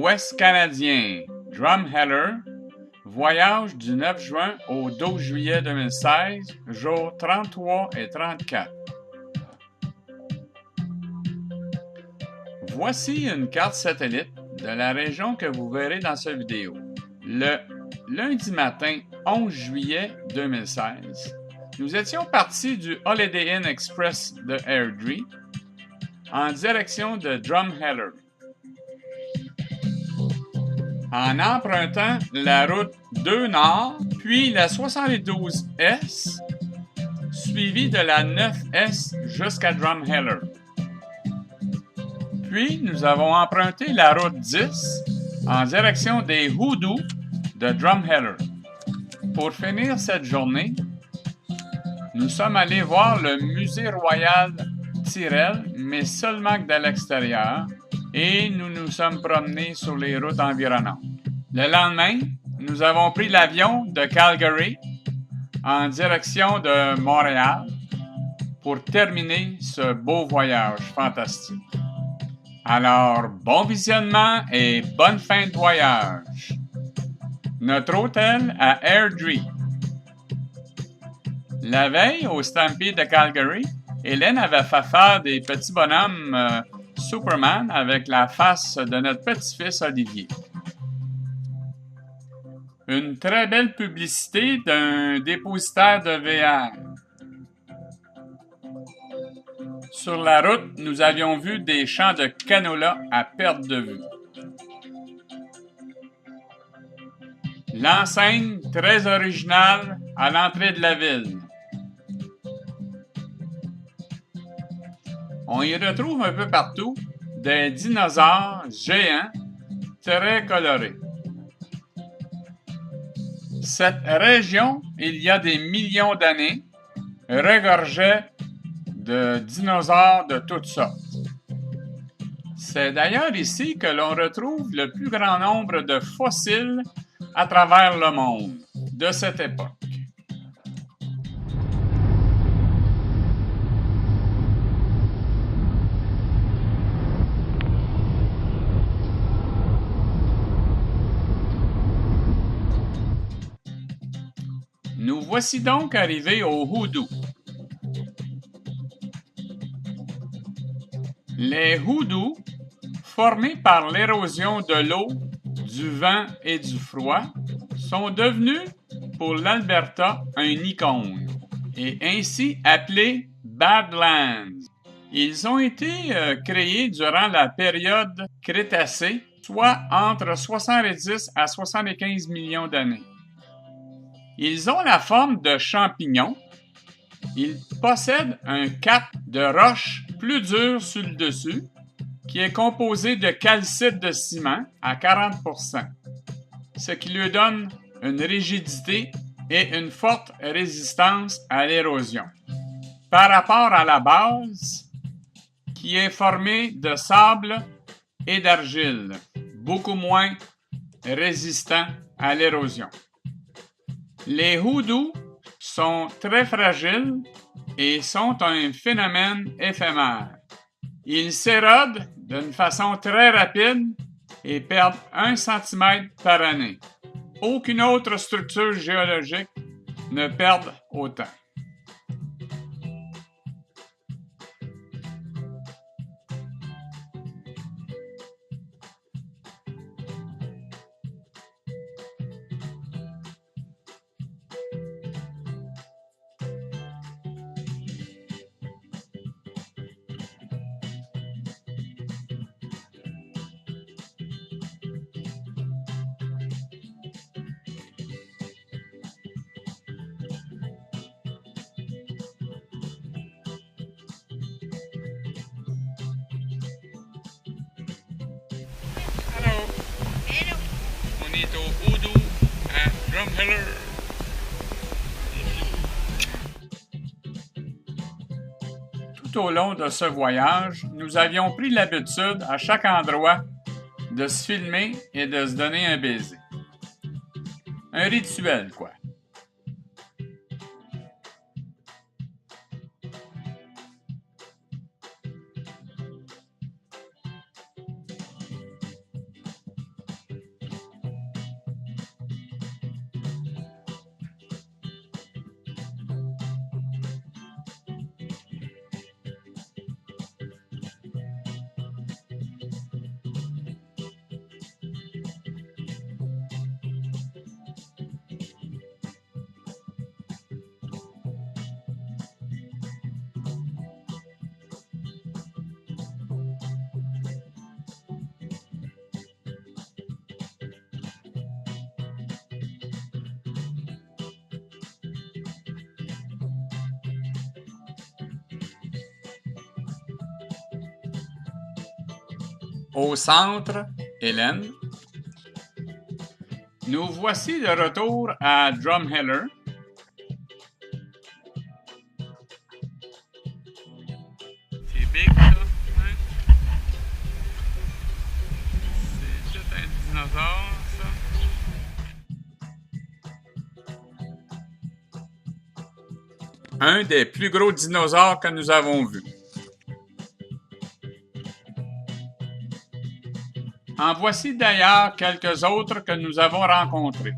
l'Ouest canadien Drumheller voyage du 9 juin au 12 juillet 2016, jours 33 et 34. Voici une carte satellite de la région que vous verrez dans cette vidéo. Le lundi matin 11 juillet 2016, nous étions partis du Holiday Inn Express de Airdrie en direction de Drumheller. En empruntant la route 2 Nord, puis la 72S, suivie de la 9S jusqu'à Drumheller. Puis, nous avons emprunté la route 10 en direction des Hoodoos de Drumheller. Pour finir cette journée, nous sommes allés voir le Musée Royal Tyrrell, mais seulement que de l'extérieur, et nous nous sommes promenés sur les routes environnantes. Le lendemain, nous avons pris l'avion de Calgary en direction de Montréal pour terminer ce beau voyage fantastique. Alors, bon visionnement et bonne fin de voyage! Notre hôtel à Airdrie. La veille, au Stampede de Calgary, Hélène avait fait faire des petits bonhommes Superman avec la face de notre petit-fils Olivier. Une très belle publicité d'un dépositaire de VR. Sur la route, nous avions vu des champs de canola à perte de vue. L'enseigne très originale à l'entrée de la ville. On y retrouve un peu partout des dinosaures géants très colorés. Cette région, il y a des millions d'années, regorgeait de dinosaures de toutes sortes. C'est d'ailleurs ici que l'on retrouve le plus grand nombre de fossiles à travers le monde de cette époque. Nous voici donc arrivés au Hoodoo. Les Hoodoos, formés par l'érosion de l'eau, du vent et du froid, sont devenus pour l'Alberta un icône et ainsi appelés Badlands. Ils ont été créés durant la période Crétacée, soit entre 70 à 75 millions d'années. Ils ont la forme de champignons. Ils possèdent un cap de roche plus dur sur le dessus, qui est composé de calcite de ciment à 40%, ce qui lui donne une rigidité et une forte résistance à l'érosion. Par rapport à la base, qui est formée de sable et d'argile, beaucoup moins résistant à l'érosion. Les Hoodoos sont très fragiles et sont un phénomène éphémère. Ils s'érodent d'une façon très rapide et perdent 1 cm par année. Aucune autre structure géologique ne perd autant. Hello. On est au Hoodoo à Drumheller. Tout au long de ce voyage, nous avions pris l'habitude à chaque endroit de se filmer et de se donner un baiser. Un rituel, quoi. Au centre, Hélène. Nous voici de retour à Drumheller. C'est big, ça. Hein? C'est tout un dinosaure, ça. Un des plus gros dinosaures que nous avons vus. En voici d'ailleurs quelques autres que nous avons rencontrés.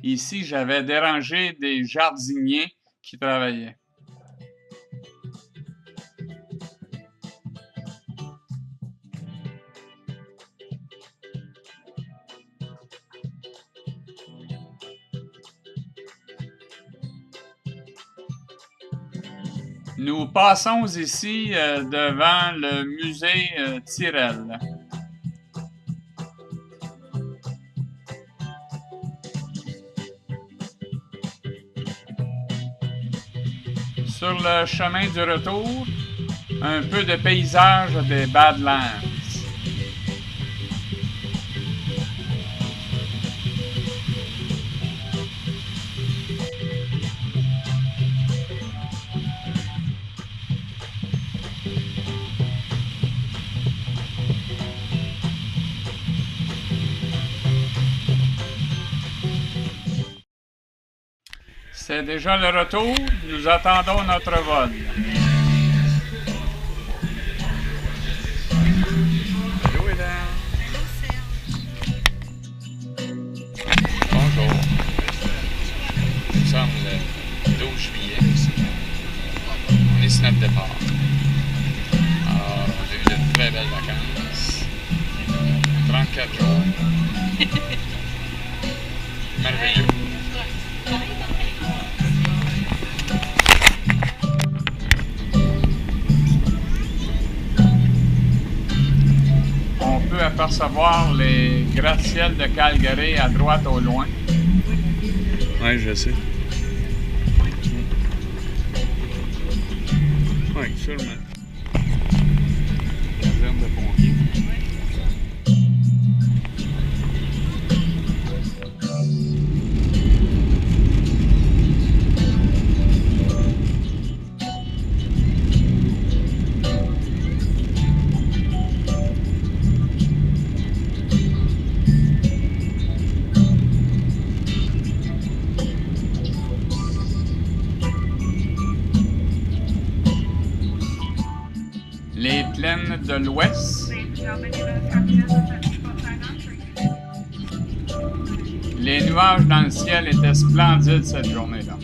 Ici, j'avais dérangé des jardiniers qui travaillaient. Nous passons ici devant le musée Tyrrell. Sur le chemin du retour, un peu de paysage des Badlands. C'est déjà le retour, nous attendons notre vol. Allô, Hélène. Bonjour. Nous sommes le 12 juillet ici. On est sur notre départ. Alors, on a eu de très belles vacances. 34 jours. Merveilleux. On peut apercevoir les gratte-ciels de Calgary à droite au loin. Oui, je sais. Oui, sûrement. Caserne de pompiers. Les plaines de l'Ouest. Les nuages dans le ciel étaient splendides cette journée-là.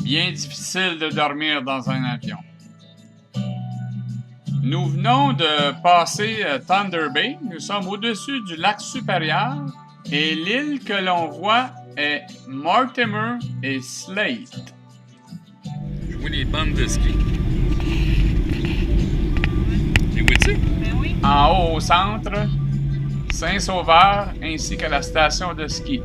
Bien difficile de dormir dans un avion. Nous venons de passer Thunder Bay. Nous sommes au-dessus du lac supérieur et l'île que l'on voit est Mortimer et Slate. Je vois les bandes de ski. Les vois-tu? En haut au centre, Saint-Sauveur ainsi que la station de ski.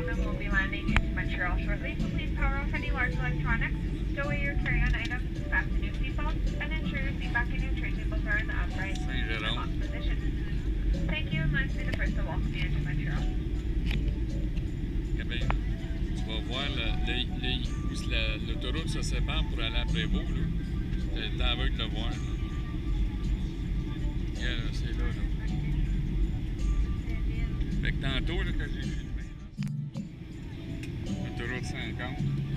Will be landing into Montreal shortly, so please power off any large electronics, stow away your carry-on items, fasten your seatbelts, and ensure your seat back in your tray tables are in the upright lock position. Thank you, and let's be the first to welcome you into Montreal. Eh bien, tu vas voir où l'autoroute se sépare pour aller à Prévost. T'es aveugle de le voir. Regarde, c'est là. Fait que tantôt, là, quand j'ai filmé, l'autoroute 50,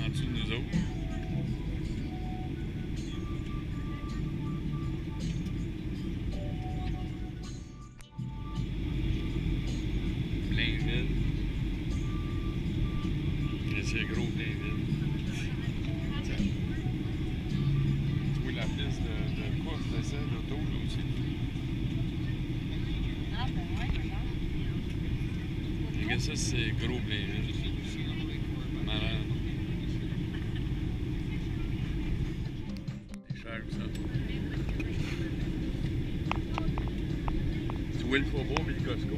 en dessous de nous autres. Blainville. que ça, c'est gros Blainville. Malade. C'est cher, ça. Tu vois le Faubourg et le Costco.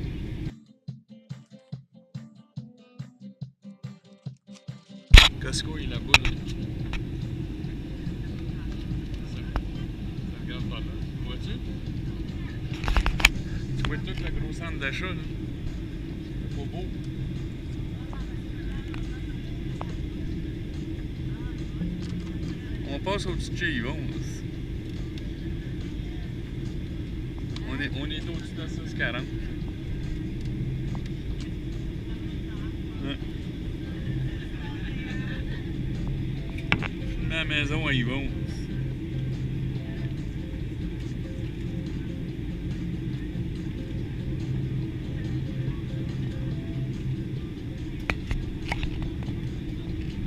Costco, il est là-bas, là. Ça regarde par là. Vois-tu? Tu vois tout le gros centre d'achat, là. Le Faubourg. On passe au-dessus de chez Yvon. On est au-dessus de 640. Ouais. La maison à Yvon.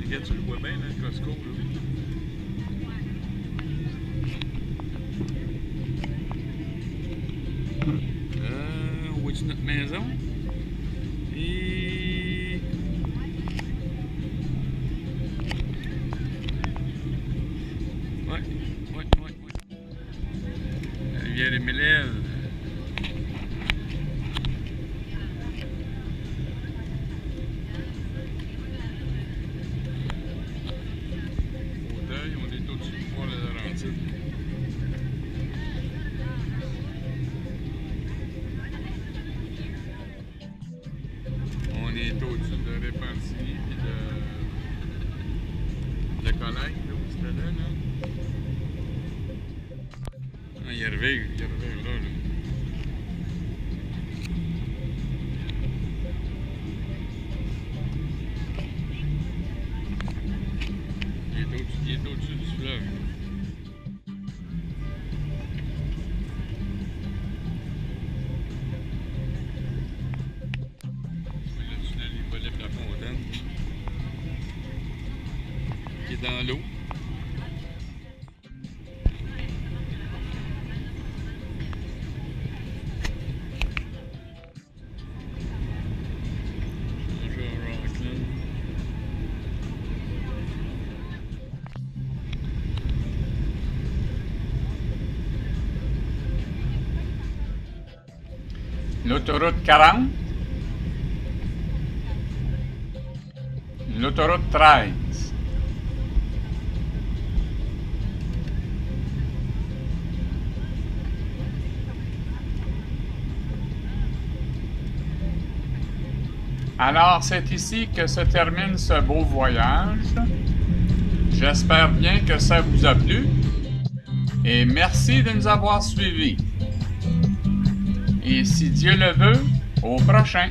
Regarde, tu le vois bien, là, le Costco, là. On voit-tu notre maison? Et... Ouais. La rivière des Mélèves. Fauteuil, on est au-dessus du pont de la Laurentide. On est au-dessus de Repentigny et de Collègue, là, où c'était là. Ah, il arrive là, là. Il est au-dessus du fleuve. Le tunnel, il volait pour la fontaine. Qui est dans l'eau. L'autoroute 40, l'autoroute 13, alors c'est ici que se termine ce beau voyage. J'espère bien que ça vous a plu et merci de nous avoir suivis. Et si Dieu le veut, au prochain!